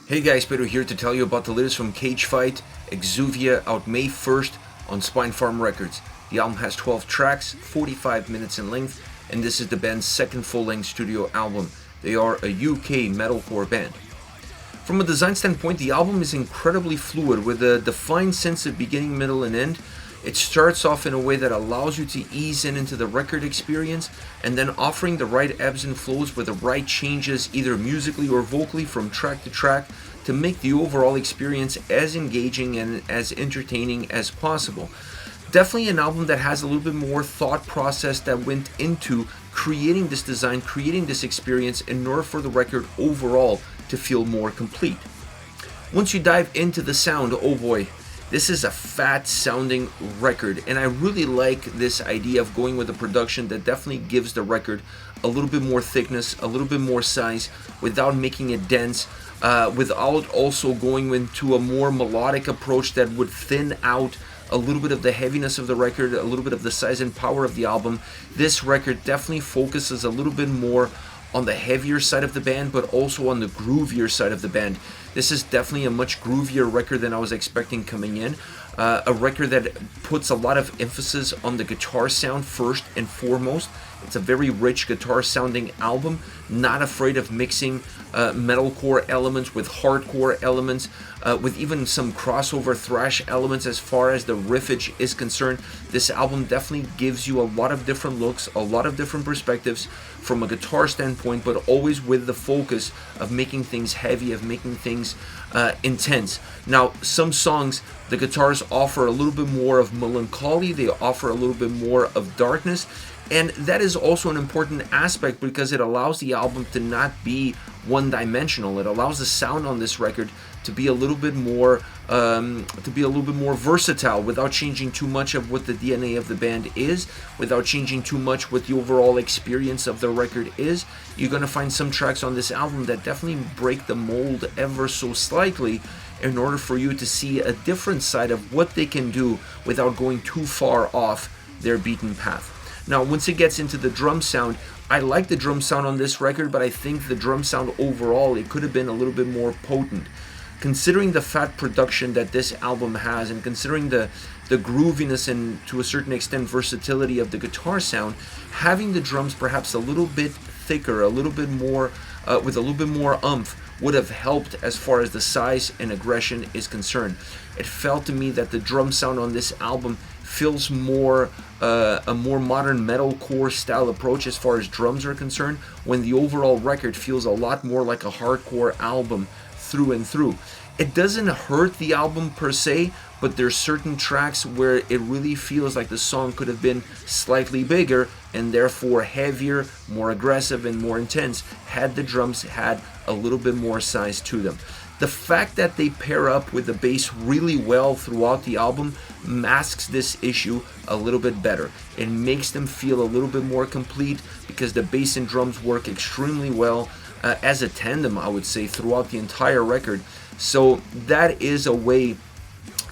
Hey guys, Pedro here to tell you about the latest from Cage Fight, Exuvia, out May 1st on Spine Farm Records. The album has 12 tracks, 45 minutes in length, and this is the band's second full-length studio album. They are a UK metalcore band. From a design standpoint, the album is incredibly fluid with a defined sense of beginning, middle, and end. It starts off in a way that allows you to ease into the record experience and then offering the right ebbs and flows with the right changes either musically or vocally from track to track to make the overall experience as engaging and as entertaining as possible. Definitely an album that has a little bit more thought process that went into creating this design, creating this experience in order for the record overall to feel more complete. Once you dive into the sound, oh boy, this is a fat sounding record, and I really like this idea of going with a production that definitely gives the record a little bit more thickness, a little bit more size, without making it dense, without also going into a more melodic approach that would thin out a little bit of the heaviness of the record, a little bit of the size and power of the album. This record definitely focuses a little bit more on the heavier side of the band, but also on the groovier side of the band. This is definitely a much groovier record than I was expecting coming in. A record that puts a lot of emphasis on the guitar sound first and foremost. It's a very rich guitar sounding album, not afraid of mixing metalcore elements with hardcore elements, with even some crossover thrash elements as far as the riffage is concerned. This album definitely gives you a lot of different looks, a lot of different perspectives from a guitar standpoint, but always with the focus of making things heavy, of making things intense. Now, some songs, the guitars offer a little bit more of melancholy, they offer a little bit more of darkness, and that is also an important aspect because it allows the album to not be one-dimensional. It allows the sound on this record to be a little bit more versatile without changing too much of what the DNA of the band is, without changing too much what the overall experience of the record is. You're going to find some tracks on this album that definitely break the mold ever so slightly in order for you to see a different side of what they can do without going too far off their beaten path. Now, once it gets into the drum sound, I like the drum sound on this record, but I think the drum sound overall, it could have been a little bit more potent. Considering the fat production that this album has, and considering the grooviness and to a certain extent versatility of the guitar sound, having the drums perhaps a little bit thicker, a little bit more, with a little bit more oomph, would have helped as far as the size and aggression is concerned. It felt to me that the drum sound on this album feels more a more modern metalcore style approach as far as drums are concerned, when the overall record feels a lot more like a hardcore album through and through. It doesn't hurt the album per se, but there's certain tracks where it really feels like the song could have been slightly bigger and therefore heavier, more aggressive, and more intense had the drums had a little bit more size to them. The fact that they pair up with the bass really well throughout the album masks this issue a little bit better. It makes them feel a little bit more complete because the bass and drums work extremely well as a tandem, I would say, throughout the entire record. So that is a way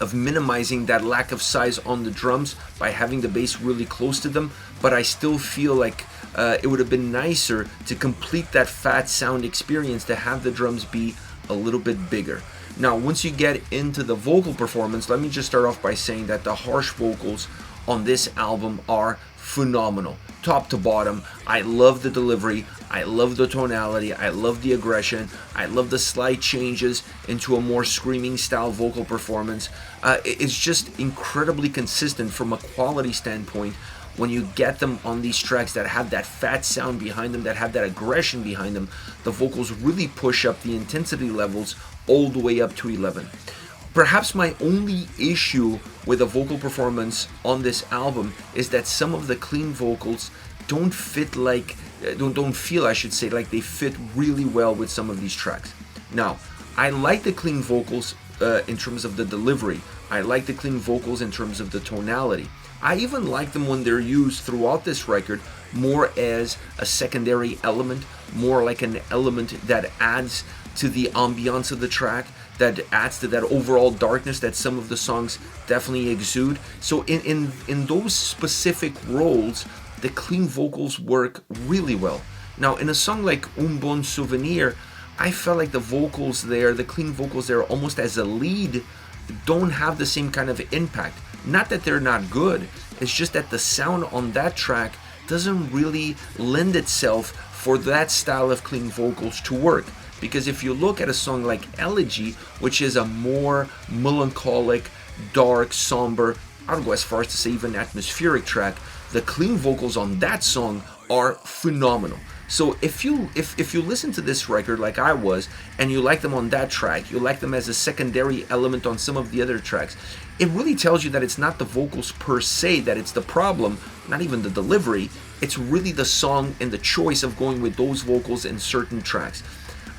of minimizing that lack of size on the drums by having the bass really close to them, but I still feel like it would have been nicer to complete that fat sound experience to have the drums be a little bit bigger. Now, once you get into the vocal performance, let me just start off by saying that the harsh vocals on this album are phenomenal. Top to bottom, I love the delivery, I love the tonality, I love the aggression, I love the slight changes into a more screaming style vocal performance. It's just incredibly consistent from a quality standpoint when you get them on these tracks that have that fat sound behind them, that have that aggression behind them. The vocals really push up the intensity levels all the way up to 11. Perhaps my only issue with the vocal performance on this album is that some of the clean vocals don't feel, I should say, like they fit really well with some of these tracks. Now, I like the clean vocals in terms of the delivery. I like the clean vocals in terms of the tonality. I even like them when they're used throughout this record more as a secondary element, more like an element that adds to the ambiance of the track, that adds to that overall darkness that some of the songs definitely exude. So in those specific roles, the clean vocals work really well. Now, in a song like Un Bon Souvenir, I felt like the vocals there, the clean vocals there, almost as a lead, don't have the same kind of impact. Not that they're not good, it's just that the sound on that track doesn't really lend itself for that style of clean vocals to work. Because if you look at a song like Élégie, which is a more melancholic, dark, somber, I would go as far as to say even atmospheric track, the clean vocals on that song are phenomenal. So if you listen to this record like I was, and you like them on that track, you like them as a secondary element on some of the other tracks, it really tells you that it's not the vocals per se that it's the problem, not even the delivery, it's really the song and the choice of going with those vocals in certain tracks.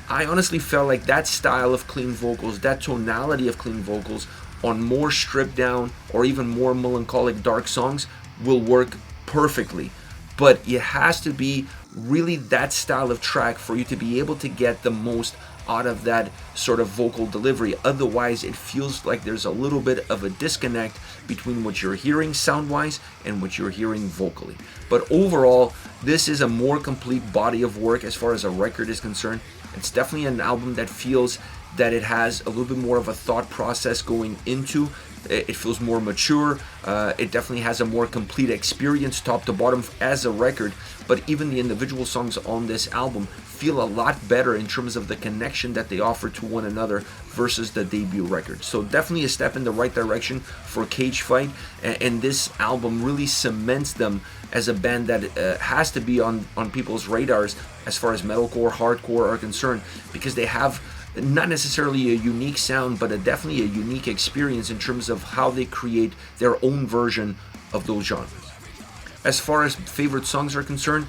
I honestly felt like that style of clean vocals, that tonality of clean vocals on more stripped down or even more melancholic dark songs will work perfectly. But it has to be really that style of track for you to be able to get the most out of that sort of vocal delivery. Otherwise, it feels like there's a little bit of a disconnect between what you're hearing sound-wise and what you're hearing vocally. But overall, this is a more complete body of work as far as a record is concerned. It's definitely an album that feels that it has a little bit more of a thought process going into. It feels more mature. It definitely has a more complete experience top to bottom as a record. But even the individual songs on this album feel a lot better in terms of the connection that they offer to one another versus the debut record. So definitely a step in the right direction for Cage Fight. And this album really cements them as a band that has to be on people's radars as far as metalcore, hardcore are concerned, because they have not necessarily a unique sound, but definitely a unique experience in terms of how they create their own version of those genres. As far as favorite songs are concerned,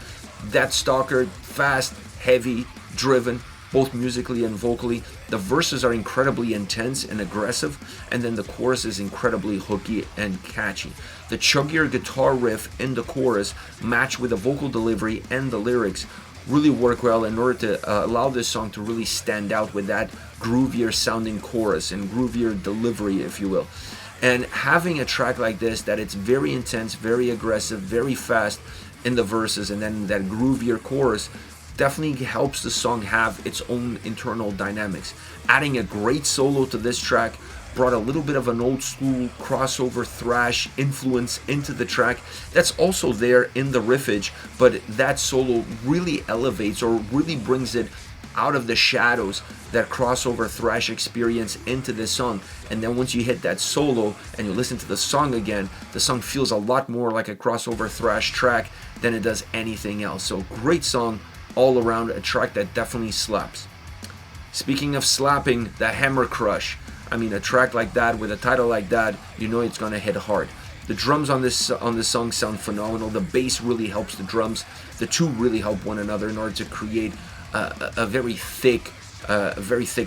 Deathstalker, fast, heavy, driven, both musically and vocally. The verses are incredibly intense and aggressive, and then the chorus is incredibly hooky and catchy. The chuggier guitar riff in the chorus matched with the vocal delivery and the lyrics really work well in order to allow this song to really stand out with that groovier sounding chorus and groovier delivery, if you will. And having a track like this that it's very intense, very aggressive, very fast in the verses, and then that groovier chorus definitely helps the song have its own internal dynamics. Adding a great solo to this track brought a little bit of an old school crossover thrash influence into the track. That's also there in the riffage, but that solo really elevates or really brings it out of the shadows, that crossover thrash experience into this song. And then once you hit that solo and you listen to the song again, the song feels a lot more like a crossover thrash track than it does anything else. So great song all around, a track that definitely slaps. Speaking of slapping, the Hammer Crush. I mean, a track like that with a title like that, you know it's gonna hit hard. The drums on this song sound phenomenal. The bass really helps the drums. The two really help one another in order to create a very thick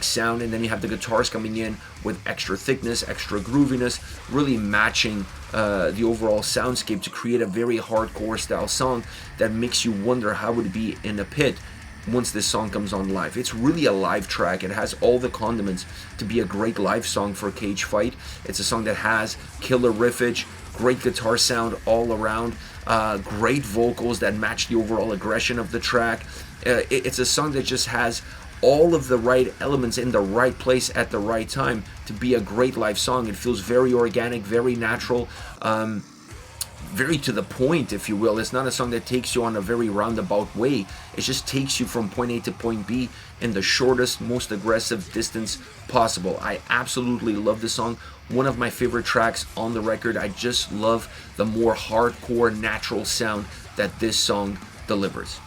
sound. And then you have the guitars coming in with extra thickness, extra grooviness, really matching the overall soundscape to create a very hardcore style song that makes you wonder how it would be in a pit once this song comes on live. It's really a live track. It has all the condiments to be a great live song for Cage Fight. It's a song that has killer riffage, great guitar sound all around, great vocals that match the overall aggression of the track. It's a song that just has all of the right elements in the right place at the right time to be a great live song. It feels very organic, very natural, very to the point, if you will. It's not a song that takes you on a very roundabout way. It just takes you from point A to point B in the shortest, most aggressive distance possible. I absolutely love this song. One of my favorite tracks on the record. I just love the more hardcore, natural sound that this song delivers.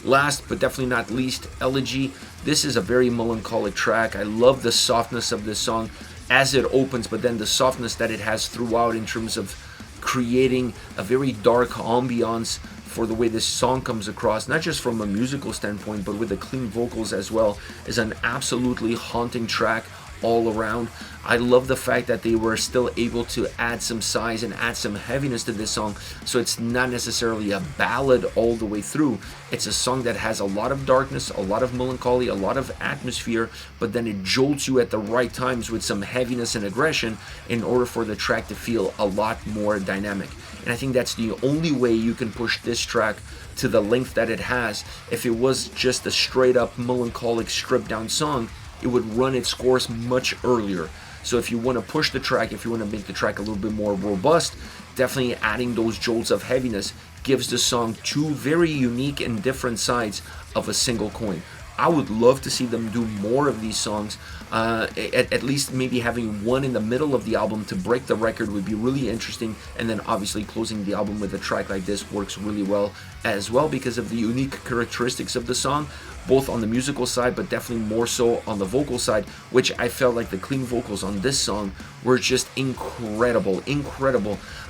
Last but definitely not least, Élégie. This is a very melancholic track. I love the softness of this song as it opens, but then the softness that it has throughout in terms of creating a very dark ambiance for the way this song comes across, not just from a musical standpoint, but with the clean vocals as well, is an absolutely haunting track all around. I love the fact that they were still able to add some size and add some heaviness to this song, so it's not necessarily a ballad all the way through. It's a song that has a lot of darkness, a lot of melancholy, a lot of atmosphere, but then it jolts you at the right times with some heaviness and aggression in order for the track to feel a lot more dynamic. and I think that's the only way you can push this track to the length that it has. If it was just a straight up melancholic stripped down song, it would run its course much earlier. So if you want to push the track, if you want to make the track a little bit more robust, definitely adding those jolts of heaviness gives the song two very unique and different sides of a single coin. I would love to see them do more of these songs. At least maybe having one in the middle of the album to break the record would be really interesting, and then obviously closing the album with a track like this works really well as well because of the unique characteristics of the song, both on the musical side but definitely more so on the vocal side, which I felt like the clean vocals on this song were just incredible,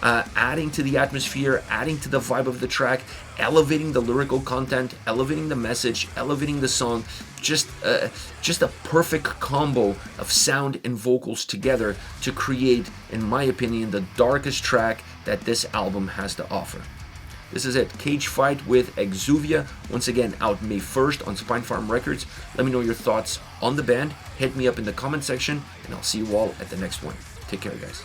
adding to the atmosphere, adding to the vibe of the track, elevating the lyrical content, elevating the message, elevating the song. Just a perfect combo of sound and vocals together to create, in my opinion, the darkest track that this album has to offer. This is it, Cage Fight with Exuvia, once again out May 1st on Spinefarm Records. Let me know your thoughts on the band, hit me up in the comment section, and I'll see you all at the next one. Take care, guys.